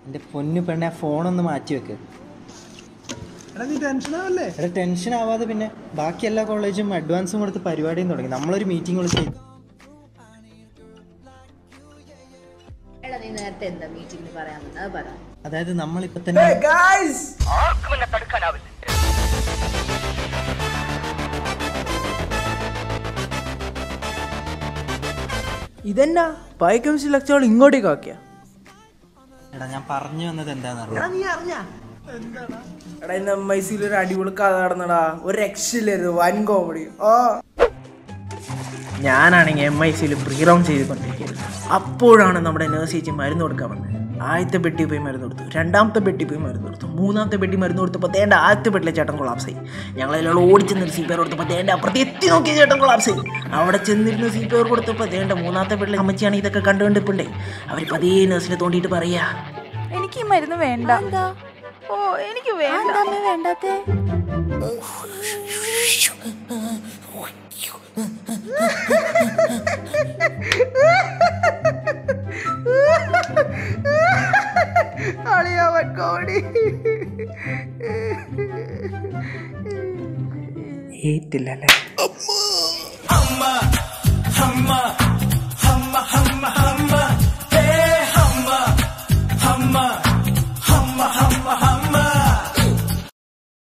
എൻ്റെ പൊന്നു പെണ്ണെ ഫോണൊന്ന് മാറ്റി വെക്ക്. എടാ ടെൻഷൻ ആവാതെ പിന്നെ ബാക്കി എല്ലാ കോളേജും അഡ്വാൻസും കൊടുത്ത് പരിപാടിയും തുടങ്ങി. നമ്മളൊരു മീറ്റിംഗ് വിളിച്ച് അതായത് നമ്മളിപ്പോ തന്നെ ഇതെന്നാ ബയോകെമിസ്ട്രി ലെക്ചർ ഇങ്ങോട്ടേക്ക് ആക്കിയ. എടാ ഞാൻ പറഞ്ഞു വന്നത് എന്താണെന്നറിയാം. എടാ ഇന്ന് MIC ഒരു അടിപൊളി കഥ നടന്നടാ. ഒരു രക്ഷയില്ലായിരുന്നു, വൻ കോമഡി. ഞാനാണെങ്കിൽ MIC പ്രീ റൗണ്ട് ചെയ്തുകൊണ്ടിരിക്കുന്നത്. അപ്പോഴാണ് നമ്മുടെ നേഴ്സ് ചേച്ചി മരുന്ന് കൊടുക്കാൻ വന്നത്. ആദ്യത്തെ പെട്ടി പോയി മരുന്ന് കൊടുത്തു, രണ്ടാമത്തെ പെട്ടി പോയി മരുന്ന് കൊടുത്തു, മൂന്നാമത്തെ പെട്ടി മരുന്ന് കൊടുത്തപ്പോൾ തേണ്ട ആദ്യത്തെ പെട്ടിലെ ചേട്ടൻ കൊളാപ്സായി. ഞങ്ങളെല്ലാം ഓടിച്ചെന്നൊരു CPR കൊടുത്തപ്പോൾ തേണ്ട അപ്പുറത്ത് എത്തി നോക്കിയ ചേട്ടൻ കൊളാപ്സായി. അവിടെ ചെന്നിരുന്ന് CPR കൊടുത്തപ്പോൾ തേണ്ട മൂന്നാമത്തെ പെട്ടിലെ അമ്മച്ചിയാണ് ഇതൊക്കെ കണ്ടുകൊണ്ടിപ്പുണ്ടേ. അവർ പതിയെ നേഴ്സിനെ തോണ്ടിയിട്ട് പറയാ, എനിക്ക് ഈ മരുന്ന് വേണ്ട. ഓ എനിക്ക് വേണ്ട. വേണ്ടാത്തേ ഏറ്റില്ലല്ലേ.